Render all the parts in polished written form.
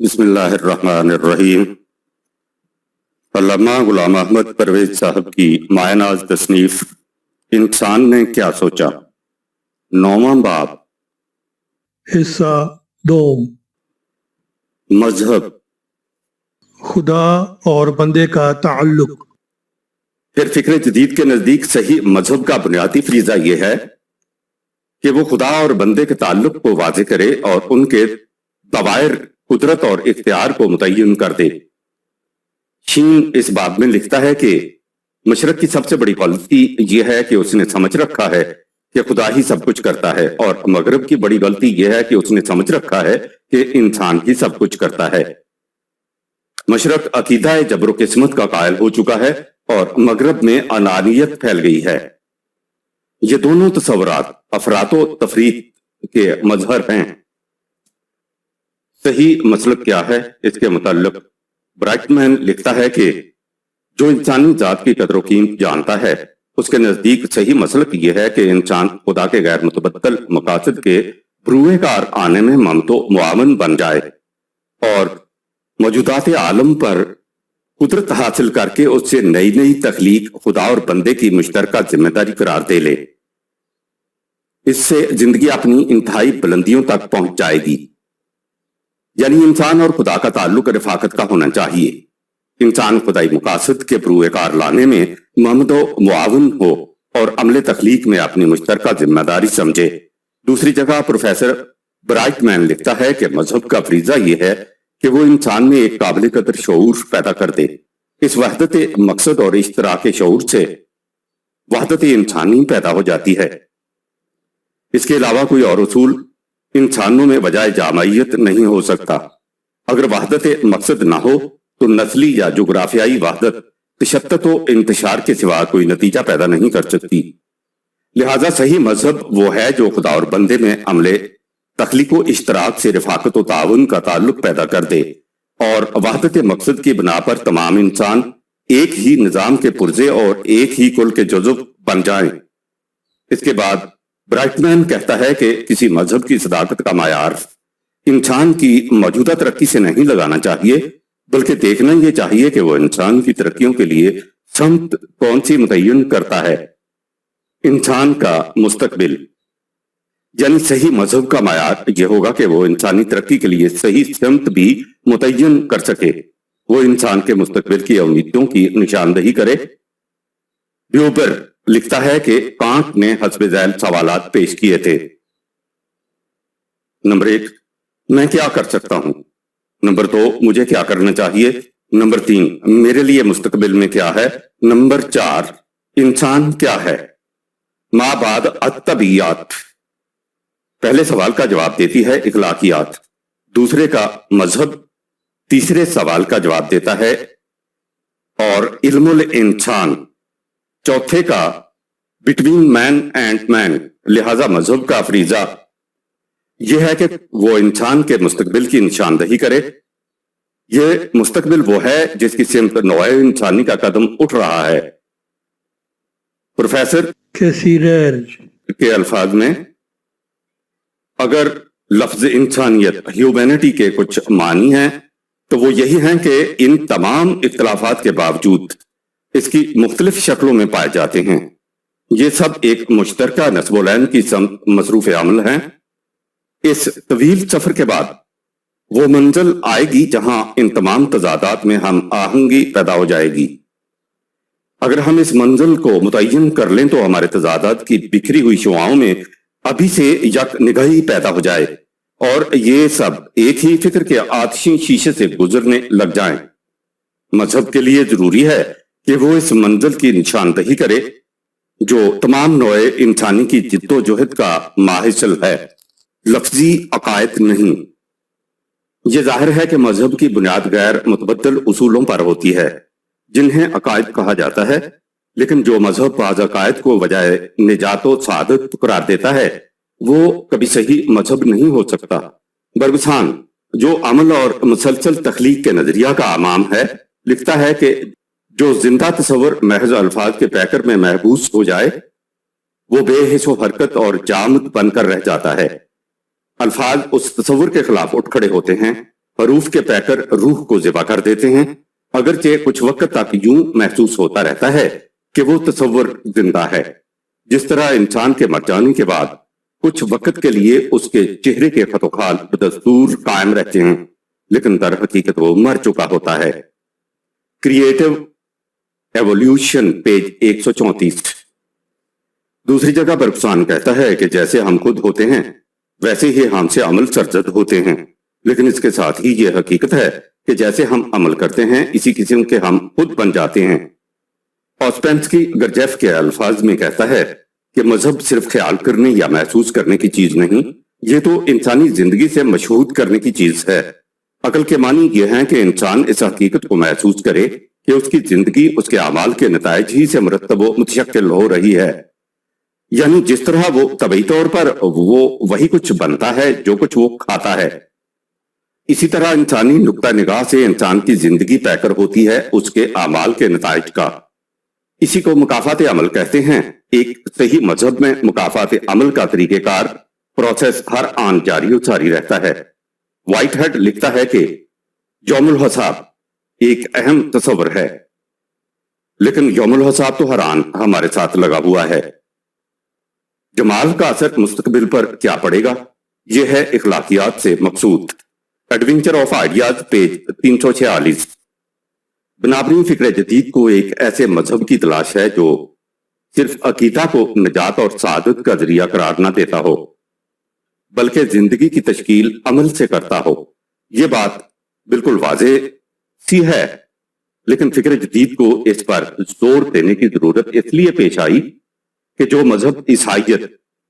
بسم اللہ الرحمن الرحیم۔ علامہ غلام احمد پرویز صاحب کی مایہ ناز تصنیف انسان نے کیا سوچا، 9واں باب، حصہ دوم، مذہب۔ خدا اور بندے کا تعلق۔ پھر فکر جدید کے نزدیک صحیح مذہب کا بنیادی فریضہ یہ ہے کہ وہ خدا اور بندے کے تعلق کو واضح کرے اور ان کے دوائر قدرت اور اختیار کو متعین کر دے۔ شین اس باب میں لکھتا ہے کہ مشرق کی سب سے بڑی غلطی یہ ہے کہ اس نے سمجھ رکھا ہے کہ خدا ہی سب کچھ کرتا ہے، اور مغرب کی بڑی غلطی یہ ہے کہ اس نے سمجھ رکھا ہے کہ انسان ہی سب کچھ کرتا ہے۔ مشرق عقیدہ جبر و قسمت کا قائل ہو چکا ہے اور مغرب میں انانیت پھیل گئی ہے۔ یہ دونوں تصورات افراط و تفریط کے مظہر ہیں۔ صحیح مسلک کیا ہے، اس کے متعلق برائٹ مین لکھتا ہے کہ جو انسانی ذات کی قدر و قیمت جانتا ہے اس کے نزدیک صحیح مسلک یہ ہے کہ انسان خدا کے غیر متبدل مقاصد کے بروئے کار آنے میں ممتو معاون بن جائے اور موجودات عالم پر قدرت حاصل کر کے اس سے نئی نئی تخلیق خدا اور بندے کی مشترکہ ذمہ داری قرار دے لے۔ اس سے زندگی اپنی انتہائی بلندیوں تک پہنچ جائے گی۔ یعنی انسان اور خدا کا تعلق رفاقت کا ہونا چاہیے۔ انسان خدائی مقاصد کے بروئے کار لانے میں ممد و معاون ہو اور عمل تخلیق میں اپنی مشترکہ ذمہ داری سمجھے۔ دوسری جگہ پروفیسر برائٹ مین لکھتا ہے کہ مذہب کا فریضہ یہ ہے کہ وہ انسان میں ایک قابل قدر شعور پیدا کر دے۔ اس وحدت مقصد اور اشتراک شعور سے وحدت انسانی پیدا ہو جاتی ہے۔ اس کے علاوہ کوئی اور اصول انسانوں میں بجائے جامعیت نہیں ہو سکتا۔ اگر وحدت مقصد نہ ہو تو نسلی یا جغرافیائی وحدت تشتت و انتشار کے سوا کوئی نتیجہ پیدا نہیں کر سکتی۔ لہذا صحیح مذہب وہ ہے جو خدا اور بندے میں عمل تخلیق و اشتراک سے رفاقت و تعاون کا تعلق پیدا کر دے اور وحدت مقصد کی بنا پر تمام انسان ایک ہی نظام کے پرزے اور ایک ہی کل کے جزو بن جائیں۔ اس کے بعد برائٹ مین کہتا ہے کہ کسی مذہب کی صداقت کا معیار انسان کی موجودہ ترقی سے نہیں لگانا چاہیے، بلکہ دیکھنا یہ چاہیے کہ وہ انسان کی ترقیوں کے لیے سمت کون سی متعین کرتا ہے۔ انسان کا مستقبل، یعنی صحیح مذہب کا معیار یہ ہوگا کہ وہ انسانی ترقی کے لیے صحیح سمت بھی متعین کر سکے۔ وہ انسان کے مستقبل کی امیدوں کی نشاندہی کرے۔ بیوبر لکھتا ہے کہ کانٹ نے حسب ذیل سوالات پیش کیے تھے۔ نمبر 1، میں کیا کر سکتا ہوں؟ نمبر 2، مجھے کیا کرنا چاہیے؟ نمبر 3، میرے لیے مستقبل میں کیا ہے؟ نمبر 4، انسان کیا ہے؟ ما بعد الطبیعیات۔ پہلے سوال کا جواب دیتی ہے اخلاقیات، دوسرے کا مذہب، تیسرے سوال کا جواب دیتا ہے اور علم الانسان، چوتھے کا بٹوین مین اینڈ مین۔ لہذا مذہب کا فریضہ یہ ہے کہ وہ انسان کے مستقبل کی نشاندہی کرے۔ یہ مستقبل وہ ہے جس کی سمت نوع انسانی کا قدم اٹھ رہا ہے۔ پروفیسر کیسیرر کے الفاظ میں اگر لفظ انسانیت ہیومینٹی کے کچھ معنی ہیں تو وہ یہی ہیں کہ ان تمام اختلافات کے باوجود اس کی مختلف شکلوں میں پائے جاتے ہیں۔ یہ سب ایک مشترکہ نسب العین کی سمت مصروف عمل ہیں۔ اس طویل سفر کے بعد وہ منزل آئے گی جہاں ان تمام تضادات میں ہم آہنگی پیدا ہو جائے گی۔ اگر ہم اس منزل کو متعین کر لیں تو ہمارے تضادات کی بکھری ہوئی شعاؤں میں ابھی سے یک نگاہی پیدا ہو جائے اور یہ سب ایک ہی فکر کے آتشی شیشے سے گزرنے لگ جائیں۔ مذہب کے لیے ضروری ہے کہ وہ اس منزل کی نشاندہی کرے جو تمام نوع انسانی کی جد و جہد کا ماحصل ہے، لفظی عقائد نہیں۔ یہ ظاہر ہے کہ مذہب کی بنیاد غیر متبدل اصولوں پر ہوتی ہے جنہیں عقائد کہا جاتا ہے، لیکن جو مذہب بعض عقائد کو بجائے نجات و سعادت قرار دیتا ہے وہ کبھی صحیح مذہب نہیں ہو سکتا۔ برگسان جو عمل اور مسلسل تخلیق کے نظریہ کا امام ہے لکھتا ہے کہ جو زندہ تصور محض الفاظ کے پیکر میں محبوس ہو جائے وہ بے حس و حرکت اور جامد بن کر رہ جاتا ہے۔ الفاظ اس تصور کے خلاف اٹھ کھڑے ہوتے ہیں حروف کے پیکر روح کو ذبح کر دیتے ہیں، اگرچہ کچھ وقت تک یوں محسوس ہوتا رہتا ہے کہ وہ تصور زندہ ہے، جس طرح انسان کے مر جانے کے بعد کچھ وقت کے لیے اس کے چہرے کے خط و خال بدستور قائم رہتے ہیں، لیکن در حقیقت وہ مر چکا ہوتا ہے۔ Creative evolution page 134۔ دوسری جگہ برگسان کہتا ہے کہ جیسے ہم خود ہوتے ہیں ویسے ہی ہم سے عمل سرزد ہوتے ہیں، لیکن اس کے ساتھ ہی یہ حقیقت ہے کہ جیسے ہم عمل کرتے ہیں اسی قسم کے ہم خود بن جاتے ہیں۔ اوسپینسکی گرجیف کے الفاظ میں کہتا ہے کہ مذہب صرف خیال کرنے یا محسوس کرنے کی چیز نہیں، یہ تو انسانی زندگی سے مشہود کرنے کی چیز ہے۔ عقل کے معنی یہ ہیں کہ انسان اس حقیقت کو محسوس کرے کہ اس کی زندگی اس کے اعمال کے نتائج ہی سے مرتب و متشکل ہو رہی ہے، یعنی جس طرح وہ طبعی طور پر وہ وہی کچھ بنتا ہے جو کچھ وہ کھاتا ہے، اسی طرح انسانی نقطہ نگاہ سے انسان کی زندگی پیکر ہوتی ہے اس کے اعمال کے نتائج کا۔ اسی کو مکافات عمل کہتے ہیں۔ ایک صحیح مذہب میں مکافات عمل کا طریقہ کار پروسیس ہر آن جاری و ساری رہتا ہے۔ وائٹ ہیڈ لکھتا ہے کہ یوم الحساب ایک اہم تصور ہے، لیکن یوم الحساب تو ہر آن ہمارے ساتھ لگا ہوا ہے۔ جمال کا اثر مستقبل پر کیا پڑے گا، یہ ہے اخلاقیات سے مقصود۔ Adventure of ideas page 346۔ بنابراین فکر جدید کو ایک ایسے مذہب کی تلاش ہے جو صرف عقیدہ کو نجات اور سعادت کا ذریعہ قرار نہ دیتا ہو بلکہ زندگی کی تشکیل عمل سے کرتا ہو۔ یہ بات بالکل واضح سی ہے، لیکن فکر جدید کو اس پر زور دینے کی ضرورت اس لیے پیش آئی کہ جو مذہب عیسائیت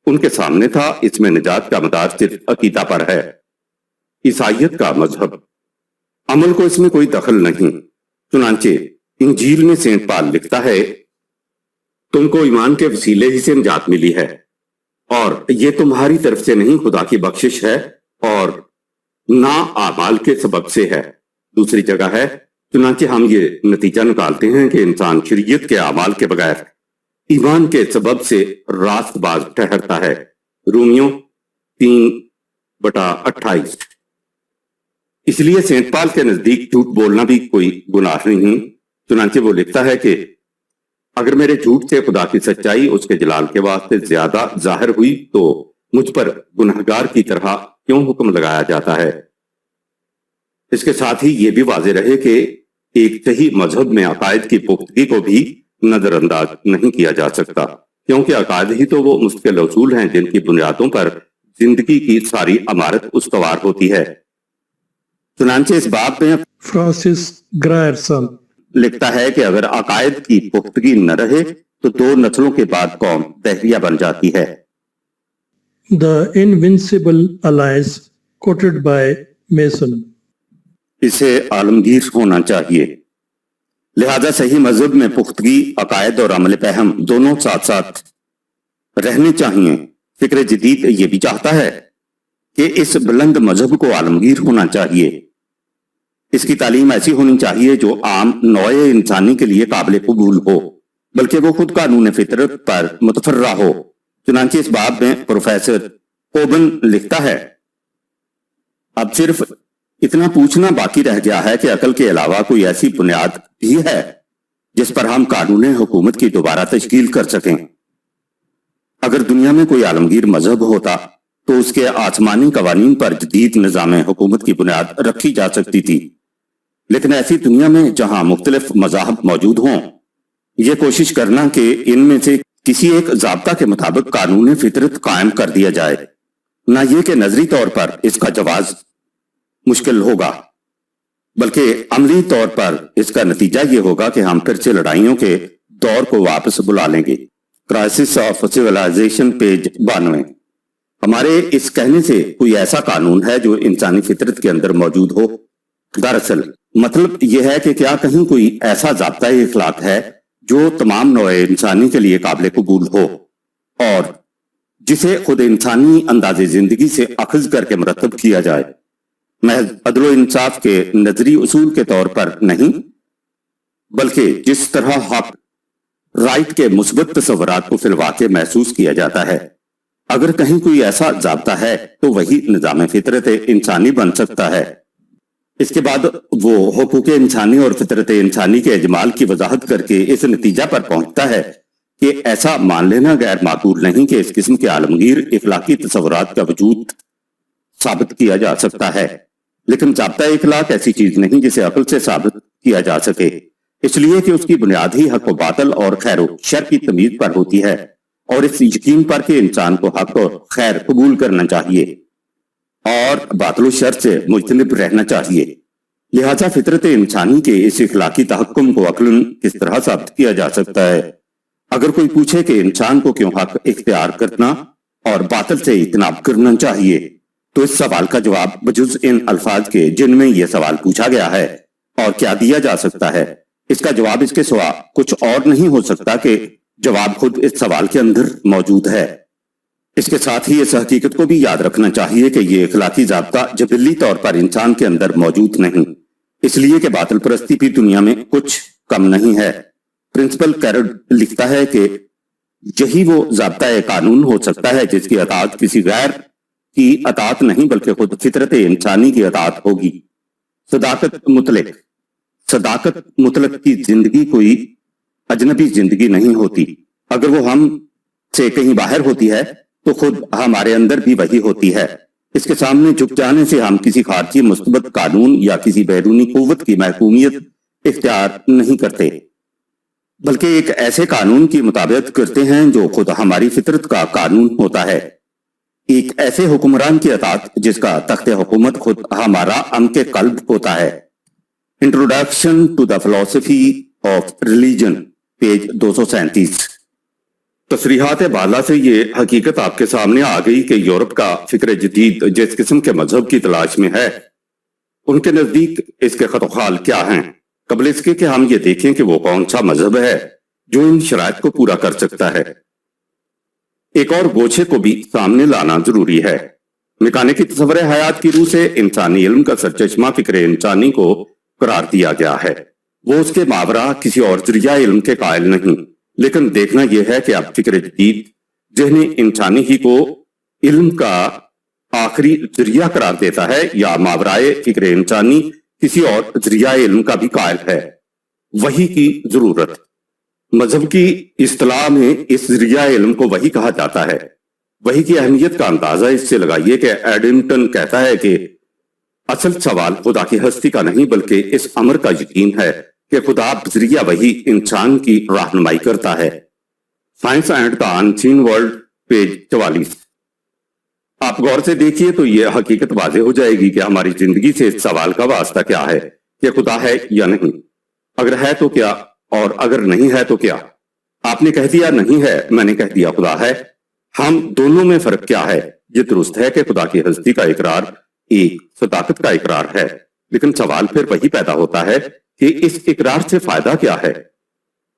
ان کے سامنے تھا اس میں نجات کا مدار صرف عقیدہ پر ہے۔ عیسائیت کا مذہب، عمل کو اس میں کوئی دخل نہیں۔ چنانچہ انجیل میں سینٹ پال لکھتا ہے تم کو ایمان کے وسیلے ہی سے نجات ملی ہے اور یہ تمہاری طرف سے نہیں خدا کی بخشش ہے اور نہ اعمال کے سبب سے ہے۔ دوسری جگہ ہے چنانچہ ہم یہ نتیجہ نکالتے ہیں کہ انسان شریعت کے اعمال کے بغیر ایمان کے سبب سے راست باز ٹھہرتا ہے۔ رومیو 3:28۔ اس لیے سینٹ پال کے نزدیک جھوٹ بولنا بھی کوئی گناہ نہیں۔ چنانچہ وہ لکھتا ہے کہ اگر میرے جھوٹ سے خدا کی سچائی اس کے جلال کے واسطے زیادہ ظاہر ہوئی تو مجھ پر گنہگار کی طرح کیوں حکم لگایا جاتا ہے؟ اس کے ساتھ ہی یہ بھی واضح رہے کہ ایک صحیح مذہب میں عقائد کی پختگی کو بھی نظر انداز نہیں کیا جا سکتا، کیونکہ عقائد ہی تو وہ مستقل اصول ہیں جن کی بنیادوں پر زندگی کی ساری عمارت استوار ہوتی ہے۔ چنانچہ اس باب میں فرانسس گرائرسن لکھتا ہے کہ اگر عقائد کی پختگی نہ رہے تو 2 نسلوں کے بعد قوم دہریہ بن جاتی ہے۔ The Invincible Alliance quoted by Mason۔ اسے عالمگیر ہونا چاہیے، لہذا صحیح مذہب میں پختگی، عقائد اور عمل فہم دونوں ساتھ ساتھ رہنے چاہیے۔ فکر جدید یہ بھی چاہتا ہے کہ اس بلند مذہب کو عالمگیر ہونا چاہیے۔ اس کی تعلیم ایسی ہونی چاہیے جو عام نوع انسانی کے لیے قابل قبول ہو، بلکہ وہ خود قانون فطرت پر متفرع ہو۔ چنانچہ اس باب میں پروفیسر کوبن لکھتا ہے اب صرف اتنا پوچھنا باقی رہ گیا ہے کہ عقل کے علاوہ کوئی ایسی بنیاد بھی ہے جس پر ہم قانون حکومت کی دوبارہ تشکیل کر سکیں۔ اگر دنیا میں کوئی عالمگیر مذہب ہوتا تو اس کے آسمانی قوانین پر جدید نظام حکومت کی بنیاد رکھی جا سکتی تھی، لیکن ایسی دنیا میں جہاں مختلف مذاہب موجود ہوں، یہ کوشش کرنا کہ ان میں سے کسی ایک ضابطہ کے مطابق قانون فطرت قائم کر دیا جائے، نہ یہ کہ نظری طور پر اس کا جواز مشکل ہوگا، بلکہ عملی طور پر اس کا نتیجہ یہ ہوگا کہ ہم پھر سے لڑائیوں کے دور کو واپس بلا لیں گے۔ Crisis of civilisation page 92۔ ہمارے اس کہنے سے کوئی ایسا قانون ہے جو انسانی فطرت کے اندر موجود ہو؟ دراصل مطلب یہ ہے کہ کیا کہیں کوئی ایسا ضابطۂ اخلاق ہے جو تمام نوع انسانی کے لیے قابل قبول ہو اور جسے خود انسانی انداز زندگی سے اخذ کر کے مرتب کیا جائے، محض عدل و انصاف کے نظری اصول کے طور پر نہیں، بلکہ جس طرح حق رائٹ کے مثبت تصورات کو فی الواقع محسوس کیا جاتا ہے؟ اگر کہیں کوئی ایسا ضابطہ ہے تو وہی نظام فطرت انسانی بن سکتا ہے۔ اس کے بعد وہ حقوق انسانی اور فطرت انسانی کے اجمال کی وضاحت کر کے اس نتیجہ پر پہنچتا ہے کہ ایسا مان لینا غیر معقول نہیں کہ اس قسم کے عالمگیر اخلاقی تصورات کا وجود ثابت کیا جا سکتا ہے، لیکن ضابطہ اخلاق ایسی چیز نہیں جسے عقل سے ثابت کیا جا سکے، اس لیے کہ اس کی بنیاد ہی حق و باطل اور خیر و شر کی تمیز پر ہوتی ہے، اور اس یقین پر کہ انسان کو حق اور خیر قبول کرنا چاہیے اور باطل و شر سے مجتنب رہنا چاہیے۔ لہذا فطرت انسانی کے اس اخلاقی تحکم کو عقلاً کس طرح ثابت کیا جا سکتا ہے؟ اگر کوئی پوچھے کہ انسان کو کیوں حق اختیار کرنا اور باطل سے اجتناب کرنا چاہیے، تو اس سوال کا جواب بجز ان الفاظ کے جن میں یہ سوال پوچھا گیا ہے اور کیا دیا جا سکتا ہے، اس کا جواب اس کے سوا کچھ اور نہیں ہو سکتا کہ جواب خود اس سوال کے اندر موجود ہے۔ اس کے ساتھ ہی اس حقیقت کو بھی یاد رکھنا چاہیے کہ یہ اخلاقی ضابطہ جبلی طور پر انسان کے اندر موجود نہیں، اس لیے کہ باطل پرستی بھی دنیا میں کچھ کم نہیں ہے۔ پرنسپل کیرڈ لکھتا ہے کہ یہی وہ ضابطہ قانون ہو سکتا ہے جس کی اطاعت کسی غیر کی اطاعت نہیں بلکہ خود فطرت انسانی کی اطاعت ہوگی۔ صداقت مطلق کی زندگی کوئی اجنبی زندگی نہیں ہوتی، اگر وہ ہم سے کہیں باہر ہوتی ہے تو خود ہمارے اندر بھی وہی ہوتی ہے۔ اس کے سامنے جھک جانے سے ہم کسی خارجی مثبت قانون یا کسی بیرونی قوت کی محکومیت اختیار نہیں کرتے، بلکہ ایک ایسے قانون کی مطابقت کرتے ہیں جو خود ہماری فطرت کا قانون ہوتا ہے، ایک ایسے حکمران کی اطاعت جس کا تخت حکومت خود ہمارا عمق قلب ہوتا ہے۔ انٹروڈکشن ٹو دا فلسفی آف ریلیجن، پیج 237۔ تصریحات بالا سے یہ حقیقت آپ کے سامنے آ گئی کہ یورپ کا فکر جدید جس قسم کے مذہب کی تلاش میں ہے، ان کے نزدیک اس کے خط و خال کیا ہیں، قبل اس کے کہ ہم یہ دیکھیں کہ وہ کون سا مذہب ہے جو ان شرائط کو پورا کر سکتا ہے۔ ایک اور گوشے کو بھی سامنے لانا ضروری ہے۔ میکانیکی تصور حیات کی روح سے انسانی علم کا سرچشمہ فکر انسانی کو قرار دیا گیا ہے، وہ اس کے ماورا کسی اور ذریعہ علم کے قائل نہیں، لیکن دیکھنا یہ ہے کہ اب فکر جدید ذہن انسانی ہی کو علم کا آخری ذریعہ قرار دیتا ہے یا ماورائے فکر انسانی کسی اور ذریعہ علم کا بھی قائل ہے۔ وحی کی ضرورت، مذہب کی اصطلاح میں اس ذریعہ علم کو وحی کہا جاتا ہے۔ وحی کی اہمیت کا اندازہ اس سے لگائیے کہ ایڈمٹن کہتا ہے کہ اصل سوال خدا کی ہستی کا نہیں بلکہ اس امر کا یقین ہے کہ خدا بذریعہ وحی انسان کی رہنمائی کرتا ہے۔ Science and the unseen world, page 44۔ آپ غور سے دیکھیے تو یہ حقیقت واضح ہو جائے گی کہ ہماری زندگی سے اس سوال کا واسطہ کیا ہے کہ خدا ہے یا نہیں، اگر ہے تو کیا اور اگر نہیں ہے تو کیا۔ آپ نے کہہ دیا نہیں ہے، میں نے کہہ دیا خدا ہے، ہم دونوں میں فرق کیا ہے؟ یہ درست ہے کہ خدا کی ہستی کا اقرار ایک صداقت کا اقرار ہے، لیکن سوال پھر وہی پیدا ہوتا ہے کہ اس اقرار سے فائدہ کیا ہے؟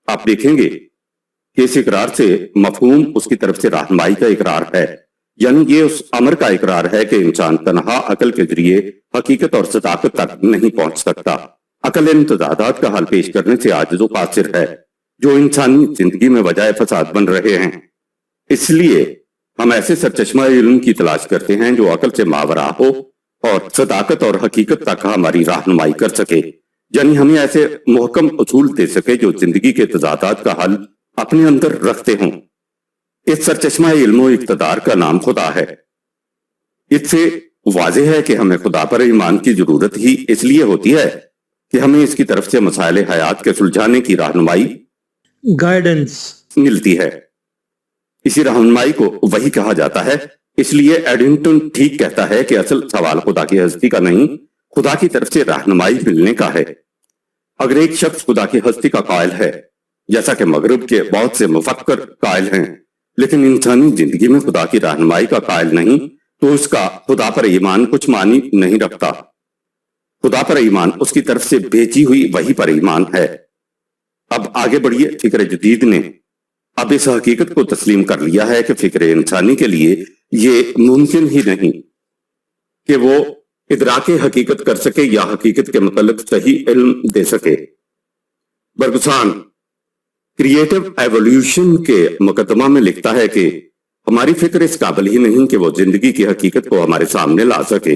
آپ دیکھیں گے کہ اس اقرار سے مفہوم اس کی طرف سے رہنمائی کا اقرار ہے، یعنی یہ اس امر کا اقرار ہے کہ انسان تنہا عقل کے ذریعے حقیقت اور صداقت تک نہیں پہنچ سکتا۔ عقل ان تضادات کا حل پیش کرنے سے عاجز و قاصر ہے جو انسانی زندگی میں وجہ فساد بن رہے ہیں۔ اس لیے ہم ایسے سرچشمہ علم کی تلاش کرتے ہیں جو عقل سے ماورا ہو اور صداقت اور حقیقت تک ہماری رہنمائی کر سکے، یعنی ہمیں ایسے محکم اصول دے سکے جو زندگی کے تضادات کا حل اپنے اندر رکھتے ہوں۔ اس سرچشمہ علم و اقتدار کا نام خدا ہے۔ اس سے واضح ہے کہ ہمیں خدا پر ایمان کی ضرورت ہی اس لیے ہوتی ہے کہ ہمیں اس کی طرف سے مسائل حیات کے سلجھانے کی رہنمائی guidance ملتی ہے۔ اسی رہنمائی کو وہی کہا جاتا ہے۔ اس لیے ایڈنگٹن ٹھیک کہتا ہے کہ اصل سوال خدا کی ہستی کا نہیں، خدا کی طرف سے رہنمائی ملنے کا ہے۔ اگر ایک شخص خدا کی ہستی کا قائل ہے، جیسا کہ مغرب کے بہت سے مفکر قائل ہیں، لیکن انسانی زندگی میں خدا کی رہنمائی کا قائل نہیں، تو اس کا خدا پر ایمان کچھ معنی نہیں رکھتا۔ خدا پر ایمان اس کی طرف سے بھیجی ہوئی وحی پر ایمان ہے۔ اب آگے بڑھیے، فکر جدید نے اب اس حقیقت کو تسلیم کر لیا ہے کہ فکر انسانی کے لیے یہ ممکن ہی نہیں کہ وہ ادراک حقیقت کر سکے یا حقیقت کے متعلق صحیح علم دے سکے۔ برگسان کریٹو ایولیوشن کے مقدمہ میں لکھتا ہے کہ ہماری فکر اس قابل ہی نہیں کہ وہ زندگی کی حقیقت کو ہمارے سامنے لا سکے،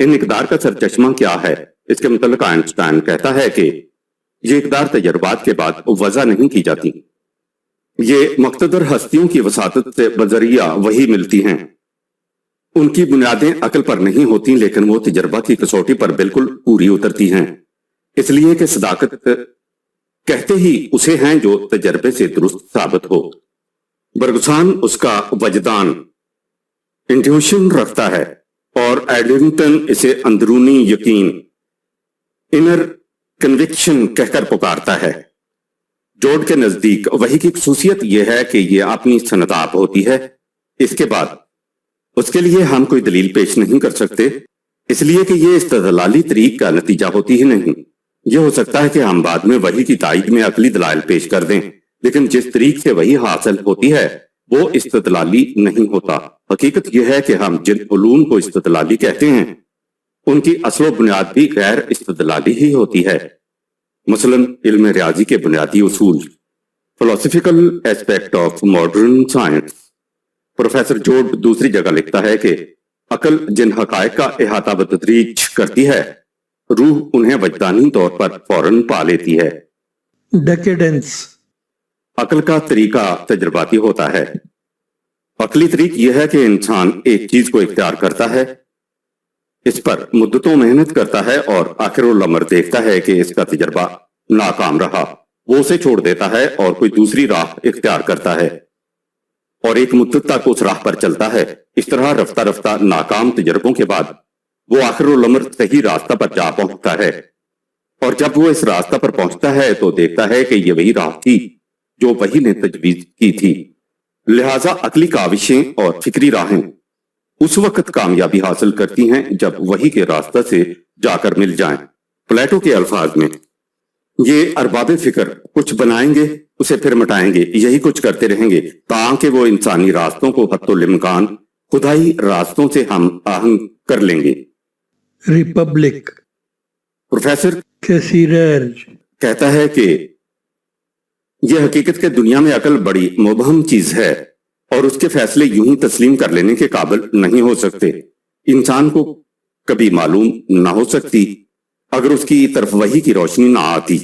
ان اقدار کا سرچشمہ کیا ہے؟ اس کے متعلق آئنسٹائن کہتا ہے کہ یہ اقدار تجربات کے بعد وضع نہیں کی جاتی، یہ مقتدر ہستیوں کی وساطت سے بذریعہ وہی ملتی ہیں۔ ان کی بنیادیں عقل پر نہیں ہوتی، لیکن وہ تجربہ کی کسوٹی پر بالکل پوری اترتی ہیں، اس لیے کہ صداقت کہتے ہی اسے ہیں جو تجربے سے درست ثابت ہو۔ برگسان اس کا وجدان انٹیوشن رکھتا ہے اور ایڈنگٹن اسے اندرونی یقین انر کنوکشن کہہ کر پکارتا ہے۔ جوڈ کے نزدیک وحی کی خصوصیت یہ ہے کہ یہ اپنی سنتاب ہوتی ہے، اس کے بعد اس کے لیے ہم کوئی دلیل پیش نہیں کر سکتے، اس لیے کہ یہ استدلالی طریق کا نتیجہ ہوتی ہی نہیں۔ یہ ہو سکتا ہے کہ ہم بعد میں وحی کی تائید میں عقلی دلائل پیش کر دیں، لیکن جس طریق سے وحی حاصل ہوتی ہے وہ استدلالی نہیں ہوتا۔ حقیقت یہ ہے کہ ہم جن علوم کو استدلالی کہتے ہیں ان کی اصل و بنیاد بھی غیر استدلالی ہی ہوتی ہے، مثلا علم ریاضی کے بنیادی اصول، philosophical aspect of modern science. Professor Jude دوسری جگہ لکھتا ہے کہ عقل جن حقائق کا احاطہ بتدریج کرتی ہے، روح انہیں وجدانی طور پر فوراً پا لیتی ہے۔ Decadence. عقل کا طریقہ تجرباتی ہوتا ہے۔ عقلی طریق یہ ہے کہ انسان ایک چیز کو اختیار کرتا ہے، اس پر مدتوں محنت کرتا ہے اور آخر الامر دیکھتا ہے کہ اس کا تجربہ ناکام رہا، وہ اسے چھوڑ دیتا ہے اور کوئی دوسری راہ اختیار کرتا ہے اور ایک مدت تک اس راہ پر چلتا ہے۔ اس طرح رفتہ رفتہ ناکام تجربوں کے بعد وہ آخر الامر صحیح راستہ پر جا پہنچتا ہے، اور جب وہ اس راستہ پر پہنچتا ہے تو دیکھتا ہے کہ یہ وہی راہ تھی جو وحی نے تجویز کی تھی۔ لہٰذا عقلی کاوشیں اور فکری راہیں اس وقت کامیابی حاصل کرتی ہیں جب وحی کے راستہ سے جا کر مل جائیں۔ پلیٹو کے الفاظ میں یہ ارباب فکر کچھ بنائیں گے، اسے پھر مٹائیں گے، یہی کچھ کرتے رہیں گے تاکہ وہ انسانی راستوں کو حتی الامکان خدائی راستوں سے ہم آہنگ کر لیں گے۔ Republic. Professor Cassirer. کہتا ہے کہ یہ حقیقت کے دنیا میں عقل بڑی مبہم چیز ہے اور اس کے فیصلے یوں ہی تسلیم کر لینے کے قابل نہیں ہو سکتے۔ انسان کو کبھی معلوم نہ ہو سکتی اگر اس کی طرف وحی کی روشنی نہ آتی،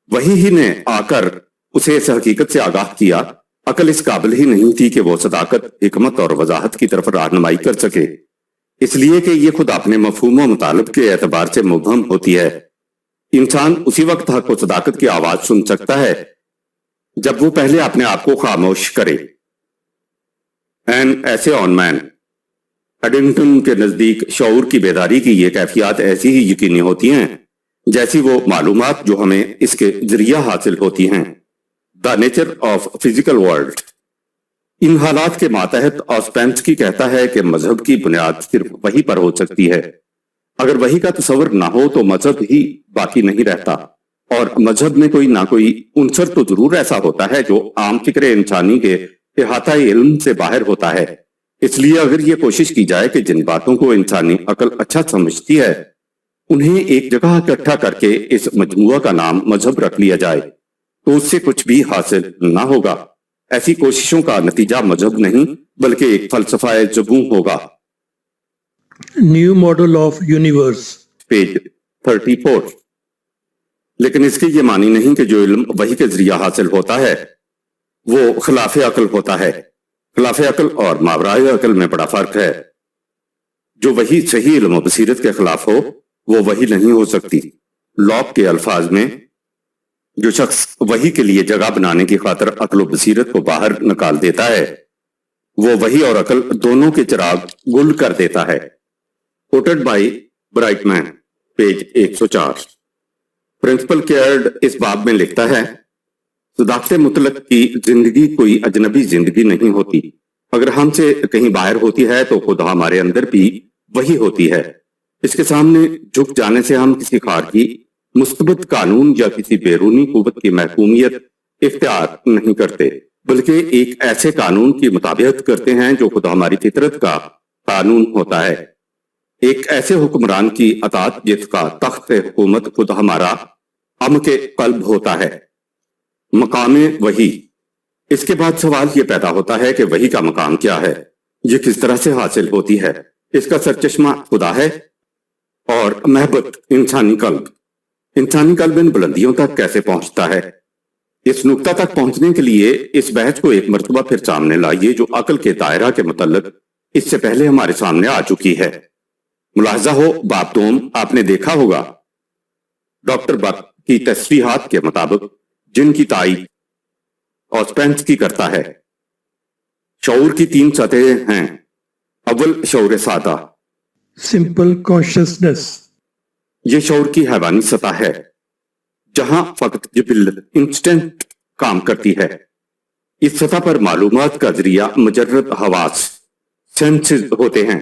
وحی ہی نے آ کر اسے اس حقیقت سے آگاہ کیا۔ عقل اس قابل ہی نہیں تھی کہ وہ صداقت، حکمت اور وضاحت کی طرف رہنمائی کر سکے، اس لیے کہ یہ خود اپنے مفہوم و مطالب کے اعتبار سے مبہم ہوتی ہے۔ انسان اسی وقت حق و صداقت کی آواز سن سکتا ہے جب وہ پہلے اپنے آپ کو خاموش کرے۔ این ایسے آن مین، ایڈنگٹن کے نزدیک شعور کی بیداری کی یہ کیفیات ایسی ہی یقینی ہوتی ہیں جیسی وہ معلومات جو ہمیں اس کے ذریعہ حاصل ہوتی ہیں۔ The nature of physical world. ان حالات کے ماتحت آسپینسکی کہتا ہے کہ مذہب کی بنیاد صرف وحی پر ہو سکتی ہے۔ اگر وحی کا تصور نہ ہو تو مذہب ہی باقی نہیں رہتا، اور مذہب میں کوئی نہ کوئی عنصر تو ضرور ایسا ہوتا ہے جو عام فکر انسانی کے احاطہ علم سے باہر ہوتا ہے۔ اس لیے اگر یہ کوشش کی جائے کہ جن باتوں کو انسانی عقل اچھا سمجھتی ہے انہیں ایک جگہ اکٹھا کر کے اس مجموعہ کا نام مذہب رکھ لیا جائے تو اس سے کچھ بھی حاصل نہ ہوگا۔ ایسی کوششوں کا نتیجہ مذہب نہیں بلکہ ایک فلسفہ زبوں ہوگا۔ New model of universe. Page 34۔ لیکن اس کی یہ معنی نہیں کہ جو علم وحی کے ذریعہ حاصل ہوتا ہے وہ خلاف عقل ہوتا ہے۔ خلاف عقل اور ماورائے عقل میں بڑا فرق ہے۔ جو وحی صحیح علم و بصیرت کے خلاف ہو وہ وحی نہیں ہو سکتی۔ لاک کے الفاظ میں جو شخص وحی کے لیے جگہ بنانے کی خاطر عقل و بصیرت کو باہر نکال دیتا ہے وہ وحی اور عقل دونوں کے چراغ گل کر دیتا ہے۔ Quoted by Brightman, page 104۔ Principal Caird اس باب میں لکھتا ہے، صداقت مطلق کی زندگی کوئی اجنبی زندگی نہیں ہوتی۔ اگر ہم سے کہیں باہر ہوتی ہے تو خود ہمارے اندر بھی وہی ہوتی ہے۔ اس کے سامنے جھک جانے سے ہم کسی خارجی مستبد قانون یا کسی بیرونی قوت کی محکومیت اختیار نہیں کرتے بلکہ ایک ایسے قانون کی مطابقت کرتے ہیں جو خود ہماری فطرت کا قانون ہوتا ہے، ایک ایسے حکمران کی اطاعت جس کا تخت حکومت خود ہمارا عمق قلب ہوتا ہے۔ مقام وحی۔ اس کے بعد سوال یہ پیدا ہوتا ہے کہ وحی کا مقام کیا ہے، یہ کس طرح سے حاصل ہوتی ہے۔ اس کا سرچشمہ خدا ہے اور محبت انسانی قلب ان بلندیوں تک کیسے پہنچتا ہے؟ اس نقطہ تک پہنچنے کے لیے اس بحث کو ایک مرتبہ پھر سامنے لائیے جو عقل کے دائرہ کے متعلق اس سے پہلے ہمارے سامنے آ چکی ہے۔ ملاحظہ ہو باب دوم، آپ نے دیکھا ہوگا ڈاکٹر بک کی تصریحات کے مطابق جن کی تائید آسپینسکی کرتا ہے، شعور کی 3 سطحیں ہیں۔ اول شعور سادہ، simple consciousness, یہ شعور کی حیوانی سطح ہے جہاں فقط جبلت انسٹنٹ کام کرتی ہے۔ اس سطح پر معلومات کا ذریعہ مجرد حواس سینسز ہوتے ہیں،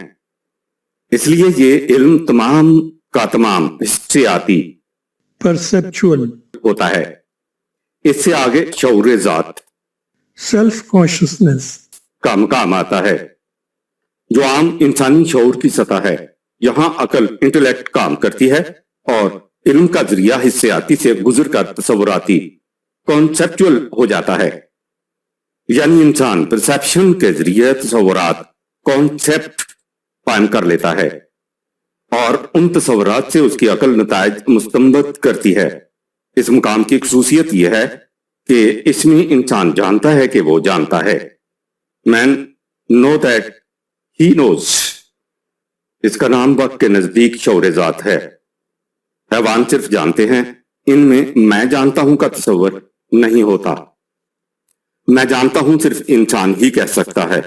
اس لیے یہ علم تمام کا تمام حسیاتی perceptual, ہوتا ہے۔ اس سے آگے شعور ذات self-consciousness, کا مقام آتا ہے جو عام انسانی شعور کی سطح ہے۔ یہاں عقل انٹلیکٹ کام کرتی ہے اور علم کا ذریعہ حسیاتی سے گزر کر تصوراتی کانسیپچول ہو جاتا ہے، یعنی انسان پرسیپشن کے ذریعے تصورات کانسیپٹ قائم کر لیتا ہے اور ان تصورات سے اس کی عقل نتائج مستنبط کرتی ہے۔ اس مقام کی خصوصیت یہ ہے کہ اس میں انسان جانتا ہے کہ وہ جانتا ہے۔ مین نو دیٹ ہی نوز، اس کا نام وقت کے نزدیک شعور ذات ہے۔ حیوان صرف جانتے ہیں، ان میں میں جانتا ہوں کا تصور نہیں ہوتا۔ میں جانتا ہوں صرف انسان ہی کہہ سکتا ہے۔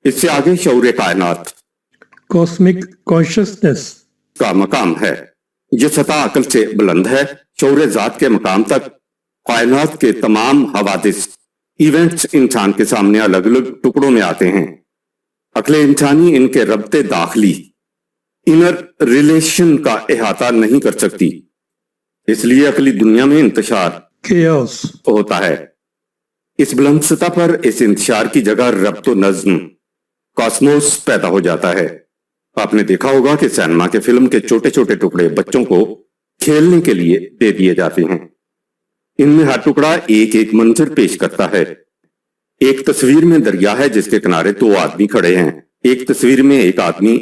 اس سے آگے شعور کائنات cosmic consciousness, کا مقام ہے۔ یہ سطح عقل سے بلند ہے۔ شعور ذات کے مقام تک کائنات کے تمام حوادث ایونٹس انسان کے سامنے الگ الگ ٹکڑوں میں آتے ہیں۔ عقل انسانی ان کے ربط داخلی انر ریلیشن کا احاطہ نہیں کر سکتی، اس لیے عقلی دنیا میں انتشار chaos, ہوتا ہے۔ اس بلند سطح پر اس انتشار کی جگہ ربط و نظم کاسموس پیدا ہو جاتا ہے۔ آپ نے دیکھا ہوگا کہ سینما کے فلم کے چھوٹے چھوٹے ٹکڑے بچوں کو کھیلنے کے لیے دے دیے جاتے ہیں۔ ان میں ہر ٹکڑا ایک ایک منظر پیش کرتا ہے۔ ایک تصویر میں دریا ہے جس کے کنارے 2 آدمی کھڑے ہیں۔ ایک تصویر میں ایک آدمی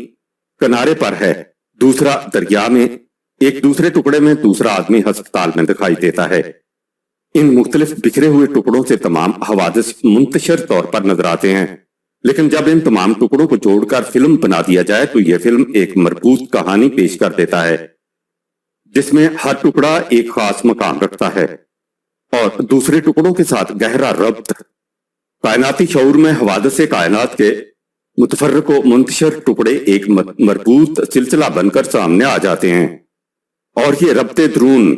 کنارے پر ہے، دوسرا دریا میں، ایک دوسرے ٹکڑے میں دوسرا آدمی ہسپتال میں دکھائی دیتا ہے۔ ان مختلف بکھرے ہوئے ٹکڑوں سے تمام حوادث منتشر طور پر نظر آتے ہیں، لیکن جب ان تمام ٹکڑوں کو جوڑ کر فلم بنا دیا جائے تو یہ فلم ایک مربوط کہانی پیش کر دیتا ہے جس میں ہر ٹکڑا ایک خاص مقام رکھتا ہے اور دوسرے ٹکڑوں کے ساتھ گہرا ربط۔ کائناتی شعور میں حوادث کائنات کے متفرق و منتشر ٹکڑے ایک مربوط سلسلہ بن کر سامنے آ جاتے ہیں، اور یہ ربط درون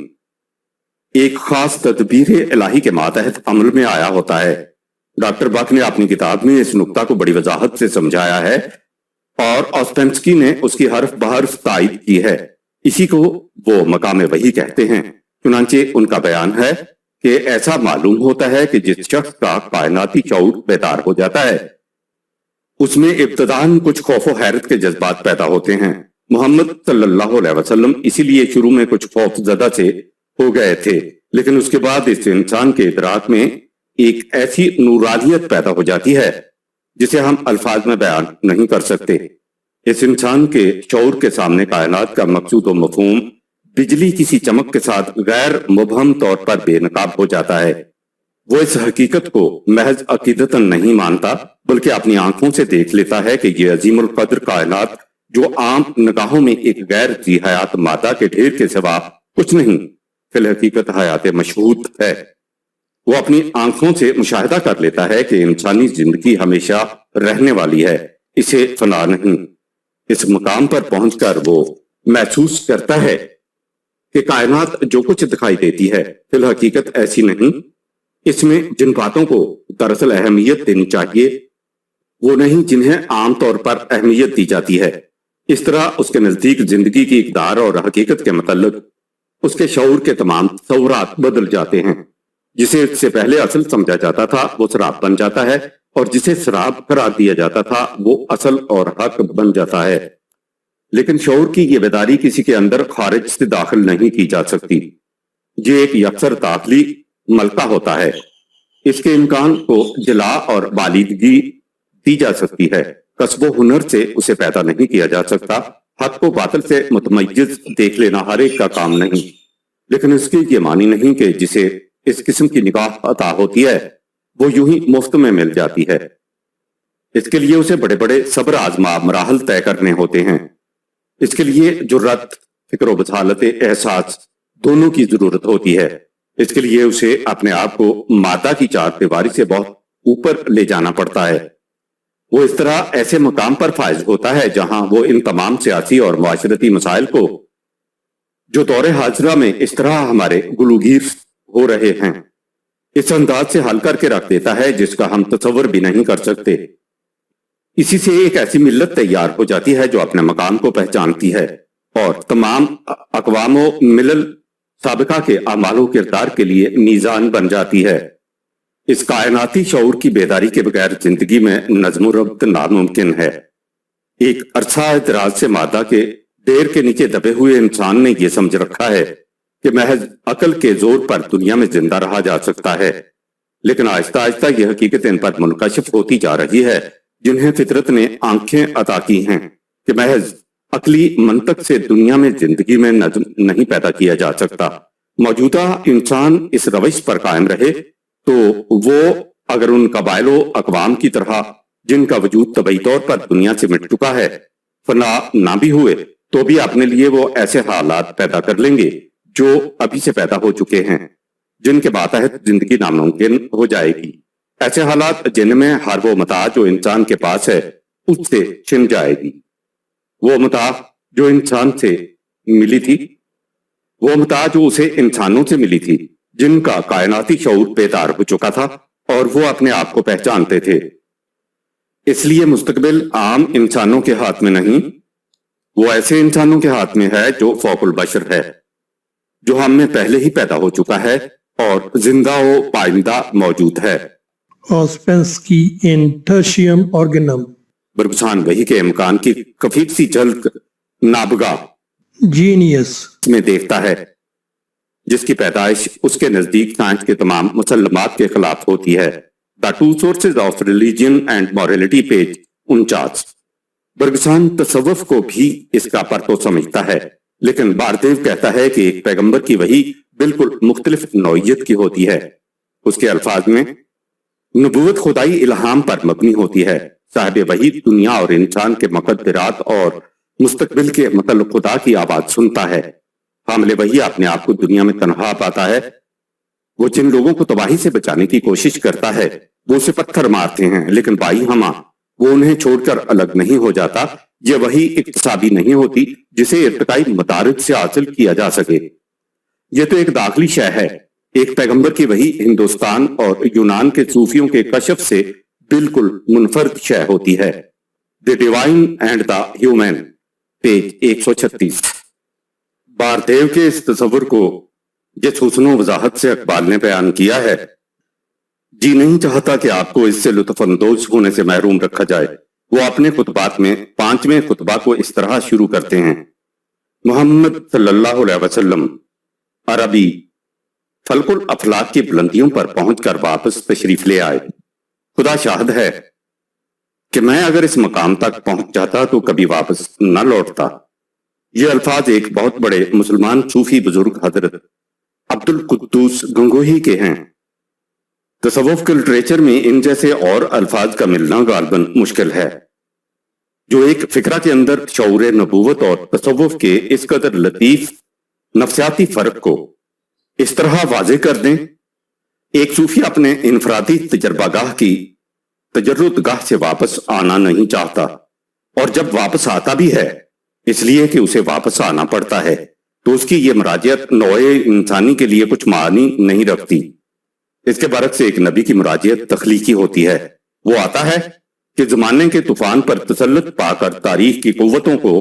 ایک خاص تدبیر الہی کے ماتحت عمل میں آیا ہوتا ہے۔ ڈاکٹر بک نے اپنی کتاب میں اس نقطہ کو بڑی وضاحت سے سمجھایا ہے اور آسپینسکی نے اس کی حرف بحرف تائید کی ہے۔ اسی کو وہ مقام وحی کہتے ہیں۔ چنانچہ ان کا بیان ہے کہ ایسا معلوم ہوتا ہے کہ جس شخص کا کائناتی شعور بیدار ہو جاتا ہے اس میں ابتداً کچھ خوف و حیرت کے جذبات پیدا ہوتے ہیں۔ محمد صلی اللہ علیہ وسلم اسی لیے شروع میں کچھ خوف زدہ سے ہو گئے تھے، لیکن اس کے بعد اس انسان کے ادراک میں ایک ایسی نورانیت پیدا ہو جاتی ہے جسے ہم الفاظ میں بیان نہیں کر سکتے۔ اس انسان کے شعور کے سامنے کائنات کا مقصود و مفہوم بجلی کسی چمک کے ساتھ غیر مبہم طور پر بے نقاب ہو جاتا ہے۔ وہ اس حقیقت کو محض عقیدتاً نہیں مانتا بلکہ اپنی آنکھوں سے دیکھ لیتا ہے کہ یہ عظیم القدر کائنات جو عام نگاہوں میں ایک غیر ذی حیات مادہ کے ڈھیر کے سوا کچھ نہیں، فی الحقیقت حیات مشہود ہے۔ وہ اپنی آنکھوں سے مشاہدہ کر لیتا ہے کہ انسانی زندگی ہمیشہ رہنے والی ہے، اسے فنا نہیں۔ اس مقام پر پہنچ کر وہ محسوس کرتا ہے کہ کائنات جو کچھ دکھائی دیتی ہے فی الحقیقت ایسی نہیں۔ اس میں جن باتوں کو دراصل اہمیت دینی چاہیے وہ نہیں جنہیں عام طور پر اہمیت دی جاتی ہے۔ اس طرح اس کے نزدیک زندگی کی اقدار اور حقیقت کے متعلق اس کے شعور کے تمام تصورات بدل جاتے ہیں۔ جسے اس سے پہلے اصل سمجھا جاتا تھا وہ سراب بن جاتا ہے، اور جسے سراب قرار دیا جاتا تھا وہ اصل اور حق بن جاتا ہے۔ لیکن شعور کی یہ بیداری کسی کے اندر خارج سے داخل نہیں کی جا سکتی، یہ ایک یکسر داخلی ملکہ ہوتا ہے۔ اس کے امکان کو جلا اور بالیدگی دی جا سکتی ہے، کسب و ہنر سے اسے پیدا نہیں کیا جا سکتا۔ حق کو باطل سے متمیز دیکھ لینا ہر ایک کا کام نہیں، لیکن اس کی یہ معنی نہیں کہ جسے اس قسم کی نگاہ عطا ہوتی ہے وہ یوں ہی مفت میں مل جاتی ہے۔ اس کے لیے اسے بڑے بڑے صبر آزما مراحل طے کرنے ہوتے ہیں۔ اس کے لیے جرات، فکر و بصالت، احساس دونوں کی ضرورت ہوتی ہے۔ اس کے لیے اسے اپنے آپ کو مادہ کی چار دیواری سے بہت اوپر لے جانا پڑتا ہے۔ وہ اس طرح ایسے مقام پر فائز ہوتا ہے جہاں وہ ان تمام سیاسی اور معاشرتی مسائل کو جو دور حاضرہ میں اس طرح ہمارے گلوگیر ہو رہے ہیں اس انداز سے حل کر کے رکھ دیتا ہے جس کا ہم تصور بھی نہیں کر سکتے۔ اسی سے ایک ایسی ملت تیار ہو جاتی ہے جو اپنے مقام کو پہچانتی ہے اور تمام اقوام و ملل سابقہ کے اعمال و کردار کے لیے میزان بن جاتی ہے۔ اس کائناتی شعور کی بیداری کے بغیر زندگی میں نظم و ربط ناممکن ہے۔ ایک عرصہ دراز سے مادہ کے ڈیر کے نیچے دبے ہوئے انسان نے یہ سمجھ رکھا ہے کہ محض عقل کے زور پر دنیا میں زندہ رہا جا سکتا ہے، لیکن آہستہ آہستہ یہ حقیقت ان پر منکشف ہوتی جا رہی ہے جنہیں فطرت نے آنکھیں عطا کی ہیں کہ محض عقلی منطق سے دنیا میں زندگی میں نظم نہیں پیدا کیا جا سکتا۔ موجودہ انسان اس روش پر قائم رہے تو وہ اگر ان قبائل و اقوام کی طرح جن کا وجود طبعی طور پر دنیا سے مٹ چکا ہے فنا نہ بھی ہوئے تو بھی اپنے لیے وہ ایسے حالات پیدا کر لیں گے جو ابھی سے پیدا ہو چکے ہیں جن کے باتحت زندگی ناممکن ہو جائے گی۔ ایسے حالات جن میں ہر وہ متاع جو انسان کے پاس ہے اس سے چھن جائے گی، وہ متاع جو انسان سے ملی تھی، وہ متاع جو اسے انسانوں سے ملی تھی جن کا کائناتی شعور بیدار ہو چکا تھا اور وہ اپنے آپ کو پہچانتے تھے۔ اس لیے مستقبل عام انسانوں کے ہاتھ میں نہیں، وہ ایسے انسانوں کے ہاتھ میں ہے جو فوق البشر ہے، جو ہم میں پہلے ہی پیدا ہو چکا ہے اور زندہ و پائندہ موجود ہے۔ Ouspensky in Tertium Organum. برگزان وحی کے امکان کی کفیل سی جھلک نابغہ Genius. میں دیکھتا ہے جس کی پیدائش اس کے نزدیک سائنس کے تمام مسلمات کے خلاف ہوتی ہے۔ The Two Sources of Religion and Morality page 49۔ برگزان تصوف کو بھی اس کا پرتو سمجھتا ہے، لیکن باردیو کہتا ہے کہ ایک پیغمبر کی وحی بالکل مختلف نوعیت کی ہوتی ہے۔ اس کے الفاظ میں نبوت خدائی الہام پر مبنی ہوتی ہے۔ صاحب وحی دنیا اور انسان کے مقدرات اور مستقبل کے متعلق خدا کی آواز سنتا ہے۔ حامل وحی اپنے آپ کو دنیا میں تنہا پاتا ہے۔ وہ جن لوگوں کو تباہی سے بچانے کی کوشش کرتا ہے وہ اسے پتھر مارتے ہیں، لیکن بائی ہما وہ انہیں چھوڑ کر الگ نہیں ہو جاتا۔ یہ وحی اکتسابی نہیں ہوتی جسے ارتقائی مدارج سے حاصل کیا جا سکے، یہ تو ایک داخلی شے ہے۔ ایک پیغمبر کی وحی ہندوستان اور یونان کے صوفیوں کے کشف سے بالکل منفرد شے ہوتی ہے۔ The divine and the human page 136۔ باردیو کے اس تصور کو جس حسن و وضاحت سے اقبال نے بیان کیا ہے، جی نہیں چاہتا کہ آپ کو اس سے لطف اندوز ہونے سے محروم رکھا جائے۔ وہ اپنے خطبات میں 5ویں خطبہ کو اس طرح شروع کرتے ہیں: محمد صلی اللہ علیہ وسلم عربی فلک الافلاک کی بلندیوں پر پہنچ کر واپس تشریف لے آئے۔ خدا شاہد ہے کہ میں اگر اس مقام تک پہنچ جاتا تو کبھی واپس نہ لوٹتا۔ یہ الفاظ ایک بہت بڑے مسلمان صوفی بزرگ حضرت عبد القدوس گنگوہی کے ہیں۔ تصوف کے لٹریچر میں ان جیسے اور الفاظ کا ملنا غالباً مشکل ہے جو ایک فکرہ کے اندر شعور نبوت اور تصوف کے اس قدر لطیف نفسیاتی فرق کو اس طرح واضح کر دیں۔ ایک صوفی اپنے انفرادی تجربہ گاہ کی تجرد گاہ سے واپس آنا نہیں چاہتا، اور جب واپس آتا بھی ہے اس لیے کہ اسے واپس آنا پڑتا ہے تو اس کی یہ مراجعت نوع انسانی کے لیے کچھ معنی نہیں رکھتی۔ اس کے برعکس ایک نبی کی مراجعت تخلیقی ہوتی ہے۔ وہ آتا ہے کہ زمانے کے طوفان پر تسلط پا کر تاریخ کی قوتوں کو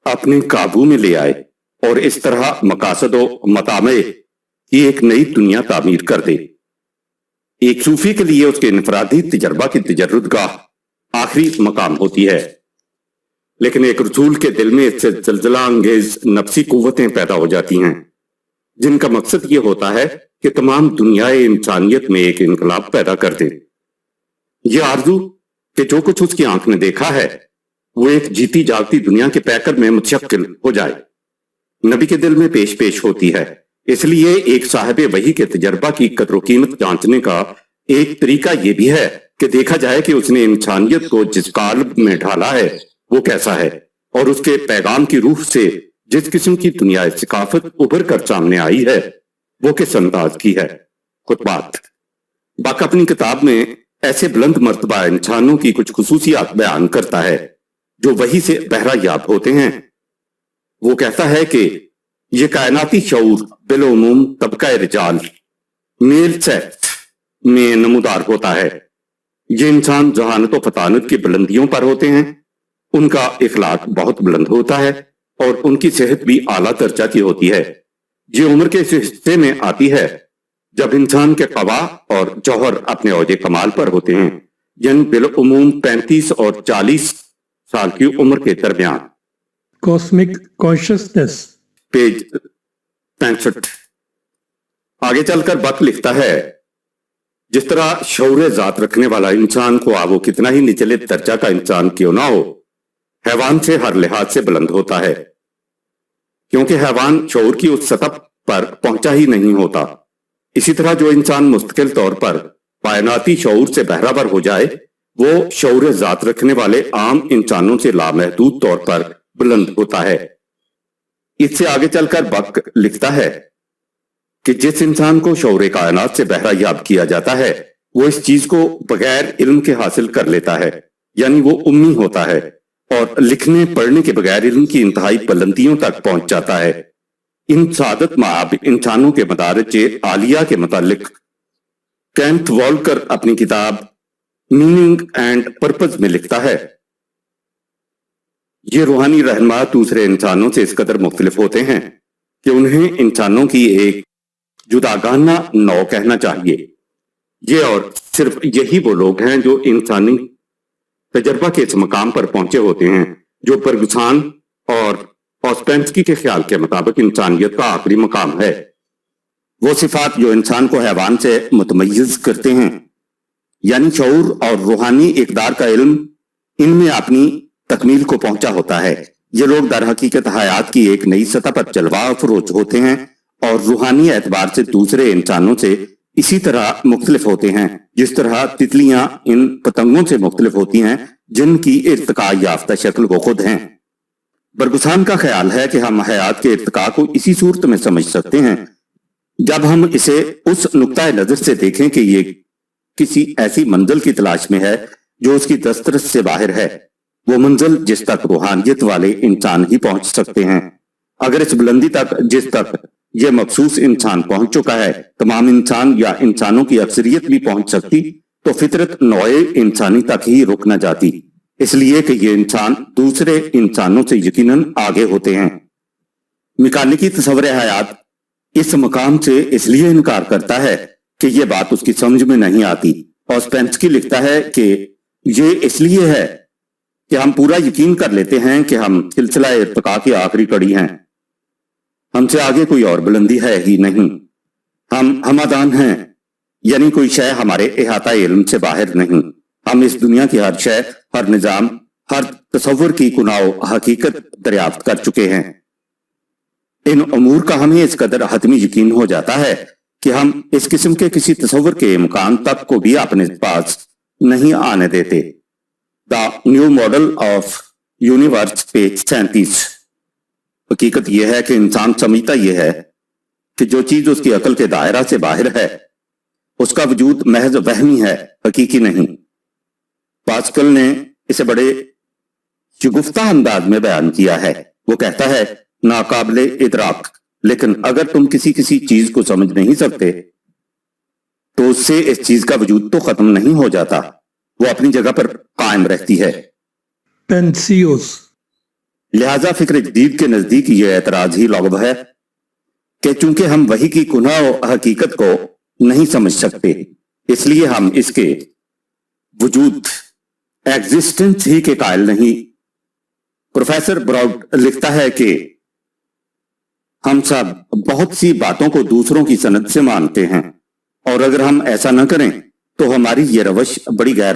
اپنے قابو میں لے آئے اور اس طرح مقاصد و مطامع کی ایک نئی دنیا تعمیر کر دے۔ ایک صوفی کے لیے اس کے انفرادی تجربہ کی تجرد گاہ آخری مقام ہوتی ہے، لیکن ایک رسول کے دل میں اس سے زلزلہ انگیز نفسی قوتیں پیدا ہو جاتی ہیں جن کا مقصد یہ ہوتا ہے کہ تمام دنیا انسانیت میں ایک انقلاب پیدا کر دے۔ یہ آرزو کہ جو کچھ اس کی آنکھ نے دیکھا ہے وہ ایک جیتی جاگتی دنیا کے پیکر میں متشکل ہو جائے۔ نبی کے دل میں پیش ہوتی ہے، اس لیے ایک صاحب وحی کے تجربہ کی قدر و قیمت جانچنے کا ایک طریقہ یہ بھی ہے کہ دیکھا جائے کہ اس نے انسانیت کو جس قالب میں ڈھالا ہے وہ کیسا ہے، اور اس کے پیغام کی روح سے جس قسم کی دنیا ثقافت ابھر کر سامنے آئی ہے وہ کس انداز کی ہے۔ خطبات باق اپنی کتاب میں ایسے بلند مرتبہ انسانوں کی کچھ خصوصیات بیان کرتا ہے جو وحی سے بہرہ یاب ہوتے ہیں۔ وہ کہتا ہے کہ یہ کائناتی شعور بالعموم طبقہ رجال میل سیکس میں نمودار ہوتا ہے۔ یہ انسان ذہانت و فطانت کی بلندیوں پر ہوتے ہیں، ان کا اخلاق بہت بلند ہوتا ہے اور ان کی صحت بھی اعلیٰ درجہ کی ہوتی ہے۔ یہ عمر کے اس حصے میں آتی ہے جب انسان کے قوا اور جوہر اپنے اوج کمال پر ہوتے ہیں، یعنی بالعموم 35 اور 40 سال کی عمر کے درمیان۔ Cosmic Consciousness. پیج 65۔ آگے چل کر بک لکھتا ہے، جس طرح شعور ذات رکھنے والا انسان کو وہ کتنا ہی نچلے درجہ کا انسان کیوں نہ ہو، حیوان سے ہر لحاظ سے بلند ہوتا ہے، کیونکہ حیوان شعور کی اس سطح پر پہنچا ہی نہیں ہوتا۔ اسی طرح جو انسان مستقل طور پر کائناتی شعور سے بہرہ بر ہو جائے وہ شعور ذات رکھنے والے عام انسانوں سے لامحدود طور پر بلند ہوتا ہے۔ اس سے آگے چل کر بک لکھتا ہے کہ جس انسان کو شعور کائنات سے بہرہ یاب کیا جاتا ہے وہ اس چیز کو بغیر علم کے حاصل کر لیتا ہے، یعنی وہ امی ہوتا ہے اور لکھنے پڑھنے کے بغیر علم کی انتہائی بلندیوں تک پہنچ جاتا ہے۔ ان سعادت مآب انسانوں کے مدارج عالیہ کے متعلق کینتھ والکر اپنی کتاب میننگ اینڈ پرپز میں لکھتا ہے، یہ روحانی رہنما دوسرے انسانوں سے اس قدر مختلف ہوتے ہیں کہ انہیں انسانوں کی ایک جداگانہ نوع کہنا چاہیے۔ یہ اور صرف یہی وہ لوگ ہیں جو انسانی تجربہ کے اس مقام پر پہنچے ہوتے ہیں جو فرگوسن اور اوسپینسکی کے خیال کے مطابق انسانیت کا آخری مقام ہے۔ وہ صفات جو انسان کو حیوان سے متمیز کرتے ہیں، یعنی شعور اور روحانی اقدار کا علم، ان میں اپنی تکمیل کو پہنچا ہوتا ہے۔ یہ لوگ در حقیقت حیات کی ایک نئی سطح پر جلوہ افروز ہوتے ہیں اور روحانی اعتبار سے دوسرے انسانوں سے اسی طرح مختلف ہوتے ہیں جس طرح تتلیاں ان پتنگوں سے مختلف ہوتی ہیں جن کی ارتقاء یافتہ شکل وہ خود ہیں۔ برگسان کا خیال ہے کہ ہم حیات کے ارتقاء کو اسی صورت میں سمجھ سکتے ہیں جب ہم اسے اس نقطہ نظر سے دیکھیں کہ یہ کسی ایسی منزل کی تلاش میں ہے جو اس کی دسترس سے باہر ہے، وہ منزل جس تک روحانیت والے انسان ہی پہنچ سکتے ہیں۔ اگر اس بلندی تک جس تک یہ مخصوص انسان پہنچ چکا ہے تمام انسان یا انسانوں کی اکثریت بھی پہنچ سکتی تو فطرت نوع انسانی تک ہی رک نہ جاتی، اس لیے کہ یہ انسان دوسرے انسانوں سے یقیناً آگے ہوتے ہیں۔ میکانیکی تصور حیات اس مقام سے اس لیے انکار کرتا ہے کہ یہ بات اس کی سمجھ میں نہیں آتی۔ اوسپینسکی لکھتا ہے کہ یہ اس لیے ہے کہ ہم پورا یقین کر لیتے ہیں کہ ہم سلسلہ ارتقاء کی آخری کڑی ہیں، ہم سے آگے کوئی اور بلندی ہے ہی نہیں، ہم ہمادان ہیں، یعنی کوئی شے ہمارے احاطہ علم سے باہر نہیں، ہم اس دنیا کی ہر شے، ہر نظام، ہر تصور کی کناؤ حقیقت دریافت کر چکے ہیں۔ ان امور کا ہمیں اس قدر حتمی یقین ہو جاتا ہے کہ ہم اس قسم کے کسی تصور کے امکان تک کو بھی اپنے پاس نہیں آنے دیتے۔ The new model of universe page 37۔ حقیقت یہ ہے کہ انسان سمجھتا یہ ہے کہ جو چیز اس کی عقل کے دائرہ سے باہر ہے اس کا وجود محض وہمی ہے، حقیقی نہیں۔ پاسکل نے اسے بڑے شگفتہ انداز میں بیان کیا ہے۔ وہ کہتا ہے ناقابل ادراک، لیکن اگر تم کسی چیز کو سمجھ نہیں سکتے تو اس سے اس چیز کا وجود تو ختم نہیں ہو جاتا، وہ اپنی جگہ پر قائم رہتی ہے۔ پینسیوس۔ لہذا فکر جدید کے نزدیک یہ اعتراض ہی لغو ہے کہ چونکہ ہم وحی کی کنہ و حقیقت کو نہیں سمجھ سکتے اس لیے ہم اس کے وجود ایگزسٹنس ہی کے قائل نہیں۔ پروفیسر براؤڈ لکھتا ہے کہ ہم سب بہت سی باتوں کو دوسروں کی سند سے مانتے ہیں، اور اگر ہم ایسا نہ کریں تو ہماری یہ روش بڑی غیر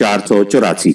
484।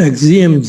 axioms,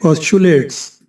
postulates,